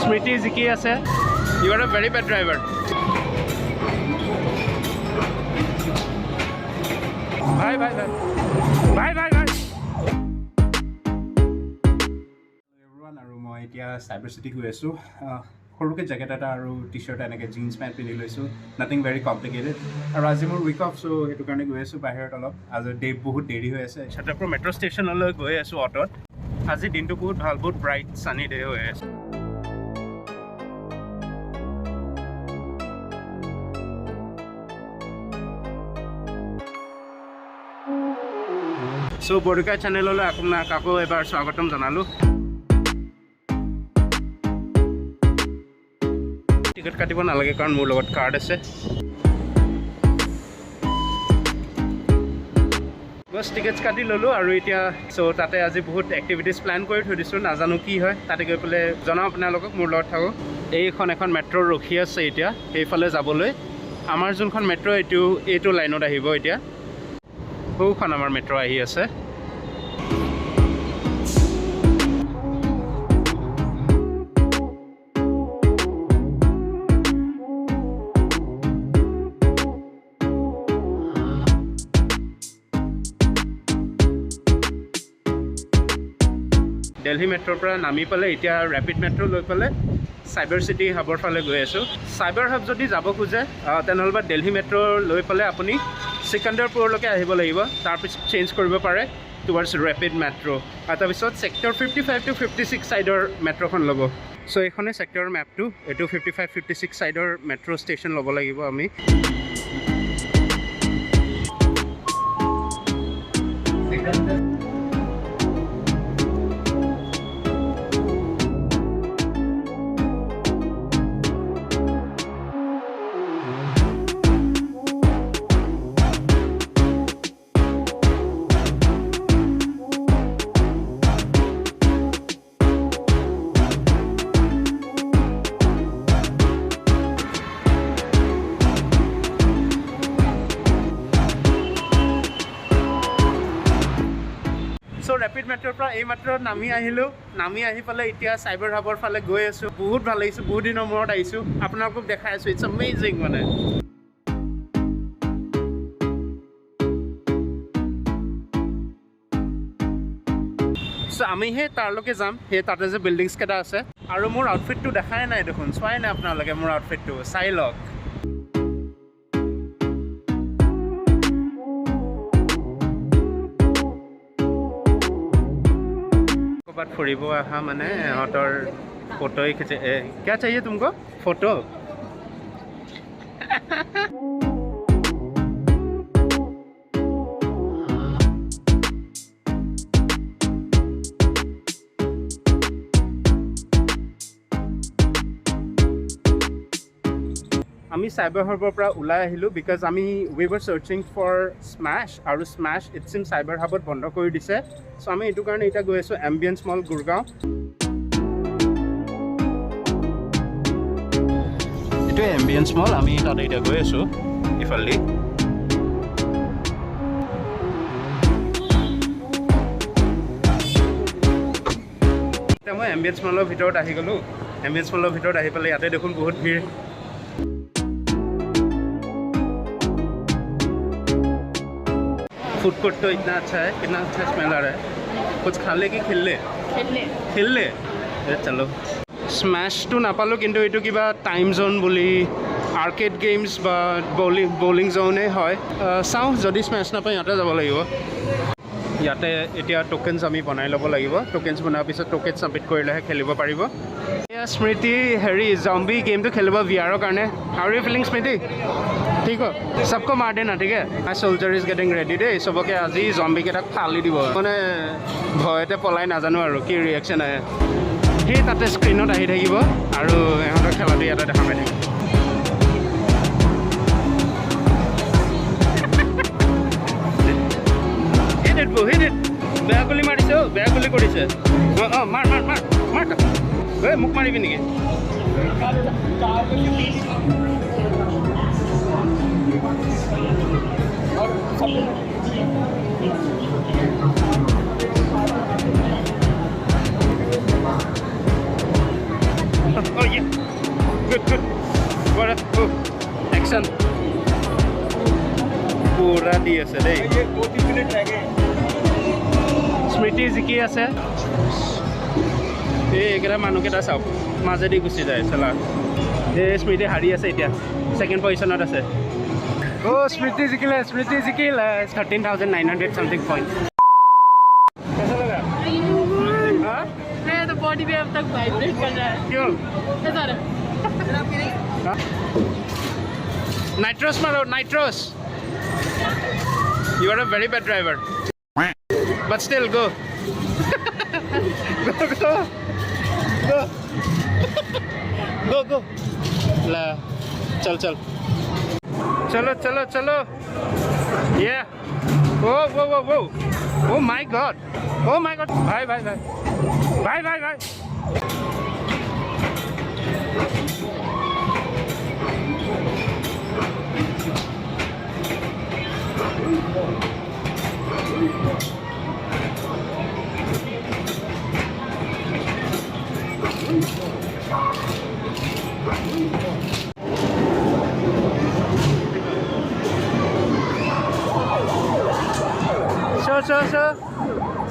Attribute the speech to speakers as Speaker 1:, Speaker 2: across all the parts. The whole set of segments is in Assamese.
Speaker 1: Smriti'e ziki ase. You are a very bad driver. Bye. Everyone, আৰু মই এতিয়া সাইবাৰ সিটি গৈ আছো সৰুকে জ্যাকেট এটা আৰু টি-শাৰ্ট এনেকে জিন্স পেন্ট পিন্ধি লৈছো নাথিং ভেৰি কমপ্লিকেটেড আৰু আজি মোৰ উইক অফ সো হেতু কাৰণে গৈ আছো বাহিৰত অলপ আজি ডে বহুত দেৰি হৈ আছে ছাত্ৰপুৰ মেট্ৰো ষ্টেচনলৈ গৈ আছো অটোত আজি দিনটো বহুত ভাল বহুত ব্ৰাইট সানি ডে হৈ আছে সো বৰ্ডিকাই চেনেললৈ আপোনাক আকৌ এবাৰ স্বাগতম জনালো টিকেট কাটিব নালাগে কাৰণ মোৰ লগত কাৰ্ড আছে বস টিকেটছ কাটি ললো আৰু এতিয়া সো তাতে আজি বহুত এক্টিভিটিজ প্ল্যান কৰি থৈ দিছো নাজানো কি হয় তাতে গৈ পেলে জনাও আপোনালোকক মোৰ লগত থাকো এইখন এখন মেট্ৰো ৰখি আছে এতিয়া এইফালে যাবলৈ আমাৰ যোনখন মেট্ৰো এইটো লাইনত আহিব এতিয়া ওখন আমাৰ মেট্ৰো আহি আছে দিল্লী মেট্ৰোৰ পৰা নামি পালে এতিয়া ৰেপিড মেট্ৰো লৈ পালে সাইবাৰ সিটি হাবৰ ফালে গৈ আছো সাইবাৰ হাব যদি যাব খোজে তেনেহ'লে দিল্লী মেট্ৰো লৈ পালে আপুনি সিকান্দাৰপুৰলৈকে আহিব লাগিব তাৰপিছত চেঞ্জ কৰিব পাৰে টুৱাৰ্ডছ ৰেপিড মেট্ৰো আৰু তাৰপিছত সেক্টৰ 55 to 56 সাইডৰ মেট্ৰোখন ল'ব সো এইখনে সেক্টৰৰ মেপটো এইটো 55 56 সাইডৰ মেট্ৰো ষ্টেচন ল'ব লাগিব আমি সো ৰেপিড মেট্ৰোৰ পৰা এই মাত্ৰ নামি আহি পালে এতিয়া সাইবাৰ হাবৰ ফালে গৈ আছো বহুত ভাল লাগিছে বহুত দিনৰ মূৰত আহিছো আপোনালোকক দেখাই আছো ইটস এমেজিং মানে সো আমি হে তাৰলৈকে যাম হে তাতে যে বিল্ডিংছ কেইটা আছে আৰু মোৰ আউটফিটটো দেখাই নাই দেখোন চোৱাই নাই আপোনালোকে মোৰ আউটফিটটো চাই লওক बात फुरिबो आहा माने हटर फोटो ही खींचे क्या चाहिए तुमको फोटो আমি সাইবাৰ হাবৰ পৰা ওলাই আহিলো বিকজ আমি উই ৱাৰ সাৰ্চিং ফৰ স্মাশ আৰু স্মাশ ইট সিম সাইবাৰ হাবত বন্ধ কৰি দিছে সো আমি এইটো কাৰণে এটা গৈ আছো এম্বিয়েন্স মল গুৰগাঁও এইটো এম্বিয়েন্স মল আমি তাতে এটা গৈ আছো ইফালি এতিয়া মই এম্বিয়েন্স মলৰ ভিতৰত আহি গলো এম্বিয়েন্স মলৰ ভিতৰত আহি পেলাই ইয়াতে দেখোন বহুত ভিৰ फूड कोर्ट तो इतना अच्छा है कितना अच्छा स्मेल आ रहा है कुछ खाले कि खेलले चलो स्मैश तो नापालो किन्तु एटु किबा टाइम जोन बोली आर्केड गेम्स बा बॉलिंग जोने হয় চাও যদি স্মैश নাপাই ইয়াতে যাব লাগিব ইয়াতে এতিয়া টোকেনস আমি বনাই লব লাগিব টোকেনস বনাৰ পিছত টোকেন সাবমিট কৰিলেহে খেলিব পাৰিব এয়া স্মৃতি হেৰি জম্বি গেমটো খেলিব ভিআৰৰ কাৰণে হাউ আৰ ইউ ফিলিং স্মৃতি ठीक हो सबको मार देना ठीक है माई सोल्जर इज गेटिंग रेडी दे सबके आज जम्बी केटाक फाली দিব মানে ভয়তে পলাই নাজানো আৰু কি ৰিয়েকশ্যন আহে সেই তাতে স্ক্ৰীনত আহি থাকিব আৰু ইহঁতৰ খেলাটো ইয়াতে দেখা পাই থাকিব বেয়া গুলি মাৰিছে বেয়া গুলি কৰিছে মাৰ মাৰ মাৰ মাৰ মোক মাৰিবি নেকি দি আছে দেই স্মৃতি জিকি আছে এই এইকেইটা মানুহকেইটা চাওক মাজেদি গুচি যায় চলা এই স্মৃতি হাৰি আছে এতিয়া ছেকেণ্ড পজিশ্যনত আছে অ' স্মৃতি জিকিলে 13,900 समथिंग पॉइंट कैसा लगा हाँ
Speaker 2: मेरा तो बॉडी भी अब तक वाइब्रेट कर रहा है
Speaker 1: क्यों
Speaker 2: कैसा रहा
Speaker 1: नाइट्रोस मारो Nitros you are a very bad driver but still go go go go go go ला चल चल चलो चलो चलो ये वो वो वो वो ओ माय गॉड भाई भाई भाई भाई भाई भाई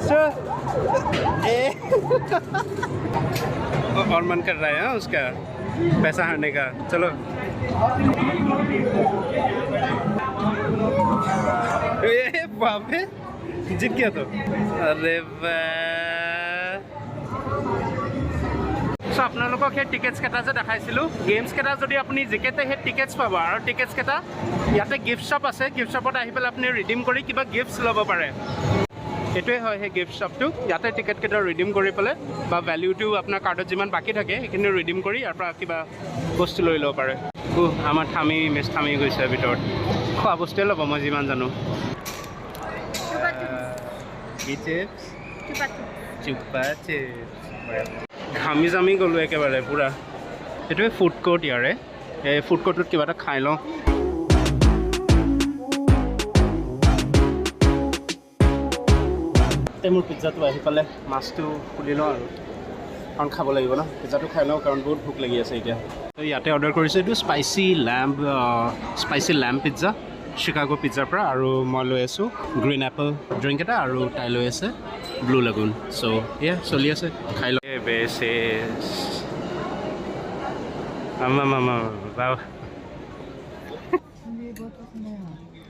Speaker 1: सो और मन कर रहा है हाँ उसका पैसा हारने का चलो ए बाप रे जीत गया तो अरे सो আপোনালোকক সেই টিকেটছ কেইটা যে দেখাইছিলোঁ গেমছ কেইটা যদি আপুনি জিকেতে সেই টিকেটছ পাব আৰু টিকেটছ কেইটা ইয়াতে গিফ্ট শ্বপ আছে গিফ্ট শ্বপত আহি পেলাই আপুনি ৰিডিম কৰি কিবা গিফ্টছ ল'ব পাৰে এইটোৱে হয় সেই গিফ্ট শ্বপটো ইয়াতে টিকেট কেইটা ৰিডিম কৰি পেলাই বা ভেলিউটো আপোনাৰ কাৰ্ডত যিমান বাকী থাকে সেইখিনি ৰিডিম কৰি ইয়াৰ পৰা কিবা বস্তু লৈ ল'ব পাৰে আমাৰ থামি মেচ থামি গৈছে ভিতৰত খোৱা বস্তুৱে ল'ব মই যিমান জানো ঘামি জামি গ'লোঁ একেবাৰে পূৰা এইটোৱে ফুড কোৰ্ট ইয়াৰে এই ফুড কোৰ্টটোত কিবা এটা খাই লওঁ মোৰ পিজ্জাটো আহি পালে মাছটো খুলি লওঁ আৰু কাৰণ খাব লাগিব ন পিজ্জাটো খাই লওঁ কাৰণ বহুত ভোক লাগি আছে এতিয়া ইয়াতে অৰ্ডাৰ কৰিছোঁ এইটো স্পাইচি লেম্প পিজ্জা চিকাগো পিজ্জাৰ পৰা আৰু মই লৈ আছোঁ গ্ৰীণ এপল ড্ৰিংক এটা আৰু তাই লৈ আছে ব্লু লাগুন চ' এয়া চলি আছে খাই লওঁ বেছে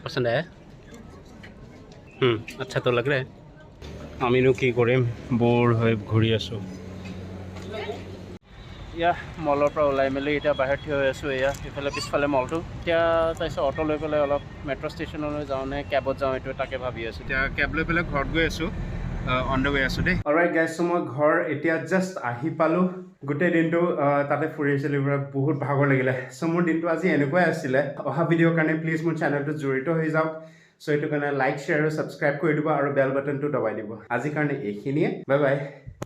Speaker 1: পচন্দ है अच्छा तो लग रहा है আমিনো কি কৰিম বৰ হৈ ঘূৰি আছোঁ এয়া মলৰ পৰা ওলাই মেলি এতিয়া বাহিৰত থিয় হৈ আছোঁ এয়া ইফালে পিছফালে মলটো এতিয়া তাৰপিছত অটো লৈ পেলাই অলপ মেট্ৰ' ষ্টেচনলৈ যাওঁ নে কেবত যাওঁ এইটো তাকে ভাবি আছোঁ এতিয়া কেব লৈ পেলাই ঘৰত গৈ আছোঁ অন দ্য ৱে আছোঁ দেই অলৰাইট গাইজ চ' মই ঘৰ এতিয়া জাষ্ট আহি পালোঁ গোটেই দিনটো তাতে ফুৰি আহিছিলোঁ বহুত ভাগৰ লাগিলে চ' মোৰ দিনটো আজি এনেকুৱাই আছিলে অহা ভিডিঅ'ৰ কাৰণে প্লিজ মোৰ চেনেলটো জড়িত হৈ যাওক চ' এইটো কাৰণে লাইক শ্বেয়াৰ আৰু ছাবস্ক্ৰাইব কৰি দিব আৰু বেল বাটনটো দবাই দিব আজিৰ কাৰণে এইখিনিয়ে বাই বাই